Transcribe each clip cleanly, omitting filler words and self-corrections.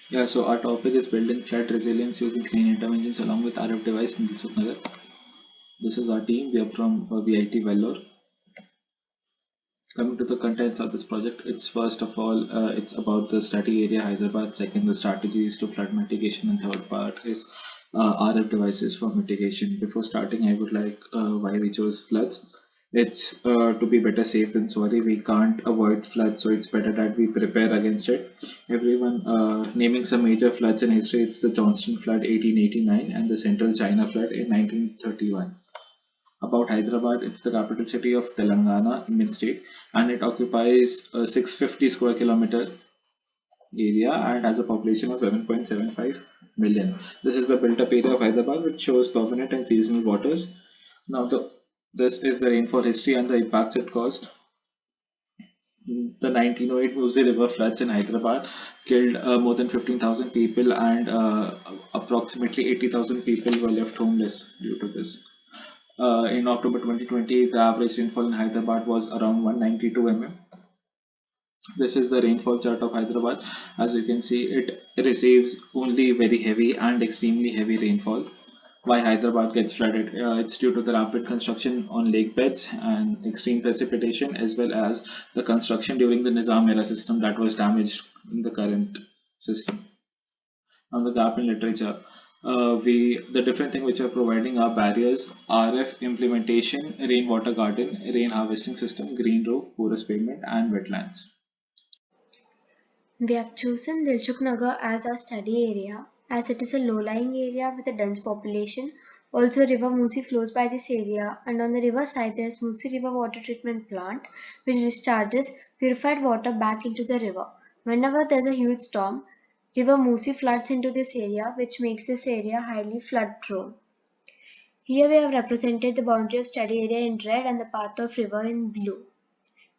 Yeah, so our topic is building flood resilience using clean interventions along with RF device in Nagar. This is our team. We are from VIT Vellore. Coming to the contents of this project, it's first of all, it's about the study area Hyderabad. Second, the strategies to flood mitigation, and third part is RF devices for mitigation. Before starting, I would like why we chose floods. It's to be better safe than sorry. We can't avoid floods, so it's better that we prepare against it. Everyone naming some major floods in history. It's the Johnston flood 1889 and the Central China flood in 1931. About Hyderabad, it's the capital city of Telangana, Indian state, and it occupies a 650 square kilometer area and has a population of 7.75 million. This is the built-up area of Hyderabad, which shows permanent and seasonal waters. Now, this is the rainfall history and the impacts it caused. The 1908 Musi River floods in Hyderabad killed more than 15,000 people, and approximately 80,000 people were left homeless due to this. In October 2020, the average rainfall in Hyderabad was around 192 mm. This is the rainfall chart of Hyderabad. As you can see, it receives only very heavy and extremely heavy rainfall. Why Hyderabad gets flooded? It's due to the rapid construction on lake beds and extreme precipitation, as well as the construction during the Nizam era system that was damaged in the current system. On the gap in literature, we the different thing which are providing are barriers, RF implementation, rainwater garden, rain harvesting system, green roof, porous pavement, and wetlands. We have chosen Dilchuk Nagar as our study area as it is a low-lying area with a dense population. Also, River Musi flows by this area, and on the river side there is Musi River Water Treatment Plant, which discharges purified water back into the river. Whenever there is a huge storm, River Musi floods into this area, which makes this area highly flood prone. Here we have represented the boundary of study area in red and the path of river in blue.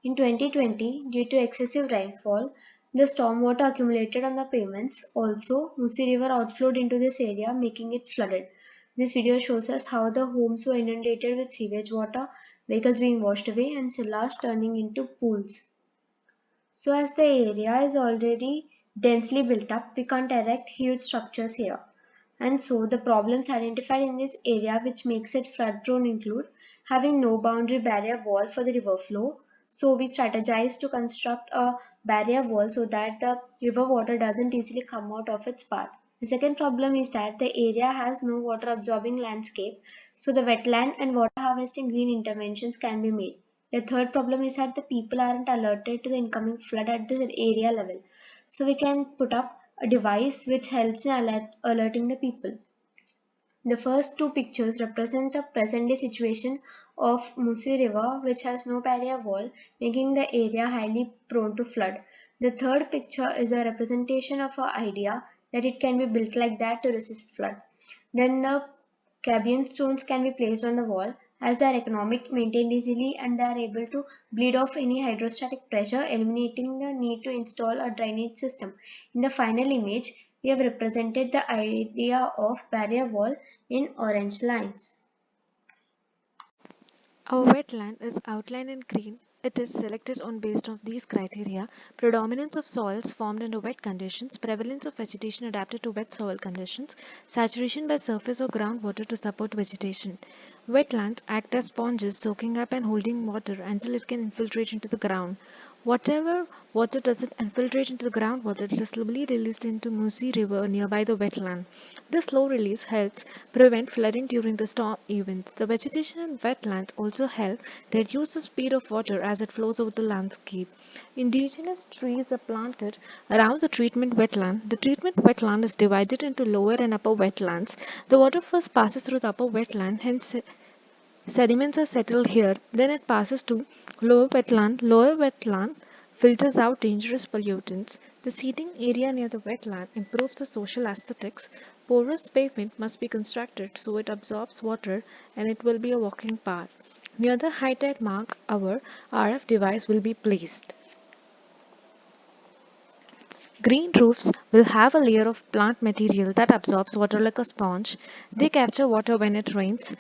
In 2020, due to excessive rainfall, the stormwater accumulated on the pavements. Also, Musi River outflowed into this area, making it flooded. This video shows us how the homes were inundated with sewage water, vehicles being washed away, and cellars turning into pools. So, as the area is already densely built up, we can't erect huge structures here. And so, the problems identified in this area which makes it flood prone include having no boundary barrier wall for the river flow. So, we strategize to construct a barrier wall so that the river water doesn't easily come out of its path. The second problem is that the area has no water absorbing landscape, so the wetland and water harvesting green interventions can be made. The third problem is that the people aren't alerted to the incoming flood at the area level. So we can put up a device which helps in alerting the people. The first two pictures represent the present day situation of Musi River, which has no barrier wall, making the area highly prone to flood. The third picture is a representation of our idea that it can be built like that to resist flood. Then the Cabian stones can be placed on the wall as they are economic, maintained easily, and they are able to bleed off any hydrostatic pressure, eliminating the need to install a drainage system. In the final image, we have represented the idea of barrier wall in orange lines. Our wetland is outlined in green. It is selected on based on these criteria: predominance of soils formed under wet conditions, prevalence of vegetation adapted to wet soil conditions, saturation by surface or groundwater to support vegetation. Wetlands act as sponges, soaking up and holding water until it can infiltrate into the ground. Whatever water doesn't infiltrate into the groundwater it is slowly released into Musi River nearby the wetland. This slow release helps prevent flooding during the storm events. The vegetation in wetlands also help reduce the speed of water as it flows over the landscape. Indigenous trees are planted around the treatment wetland. The treatment wetland is divided into lower and upper wetlands. The water first passes through the upper wetland, hence sediments are settled here, then it passes to lower wetland. Lower wetland filters out dangerous pollutants. The seating area near the wetland improves the social aesthetics. Porous pavement must be constructed so it absorbs water and it will be a walking path. Near the high tide mark, our RF device will be placed. Green roofs will have a layer of plant material that absorbs water like a sponge. They capture water when it rains.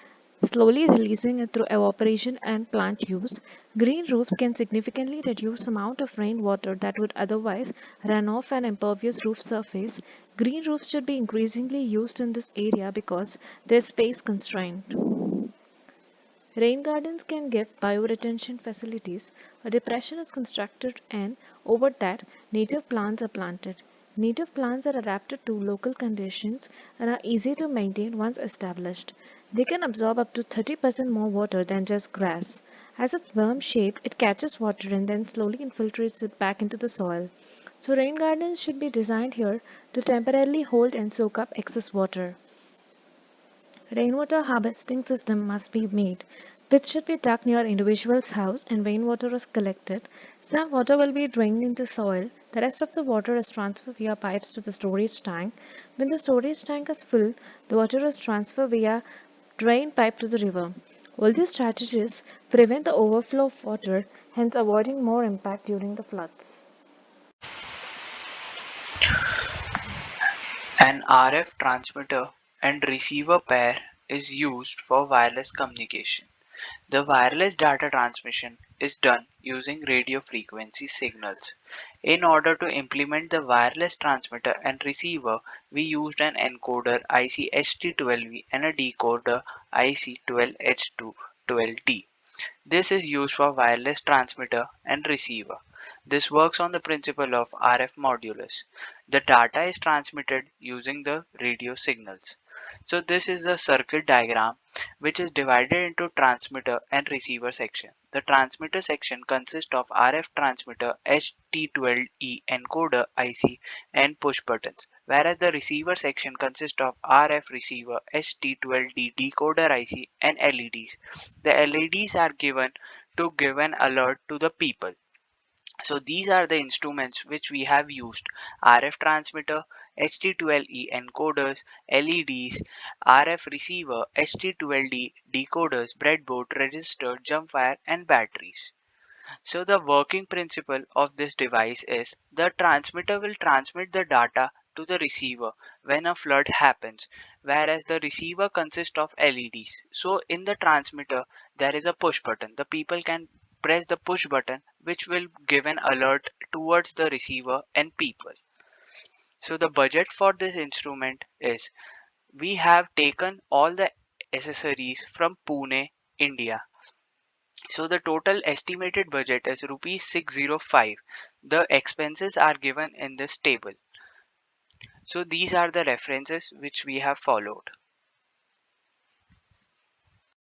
slowly releasing it through evaporation and plant use. Green roofs can significantly reduce the amount of rainwater that would otherwise run off an impervious roof surface. Green roofs should be increasingly used in this area because they're space constrained. Rain gardens can give bioretention facilities. A depression is constructed and over that native plants are planted. Native plants are adapted to local conditions and are easy to maintain once established. They can absorb up to 30% more water than just grass. As it's worm shaped, it catches water and then slowly infiltrates it back into the soil. So rain gardens should be designed here to temporarily hold and soak up excess water. Rainwater harvesting system must be made. Pits should be dug near individual's house and rainwater is collected. Some water will be drained into soil. The rest of the water is transferred via pipes to the storage tank. When the storage tank is full, the water is transferred via drain pipe to the river. All these strategies prevent the overflow of water, hence avoiding more impact during the floods. An RF transmitter and receiver pair is used for wireless communication. The wireless data transmission is done using radio frequency signals. In order to implement the wireless transmitter and receiver, we used an encoder IC-ST12V and a decoder IC12H212D. This is used for wireless transmitter and receiver. This works on the principle of RF modulus. The data is transmitted using the radio signals. So this is the circuit diagram which is divided into transmitter and receiver section. The transmitter section consists of RF transmitter ST12E encoder IC and push buttons, whereas the receiver section consists of RF receiver ST12D decoder IC and LEDs. The LEDs are given to give an alert to the people. So these are the instruments which we have used: RF transmitter, ST12E encoders, LEDs, RF receiver, ST12D decoders, breadboard, resistor, jumpfire and batteries. So the working principle of this device is the transmitter will transmit the data to the receiver when a flood happens, whereas the receiver consists of LEDs. So in the transmitter there is a push button. The people can press the push button which will give an alert towards the receiver and people. So the budget for this instrument is, we have taken all the accessories from Pune, India. So the total estimated budget is rupees 605. The expenses are given in this table. So these are the references which we have followed.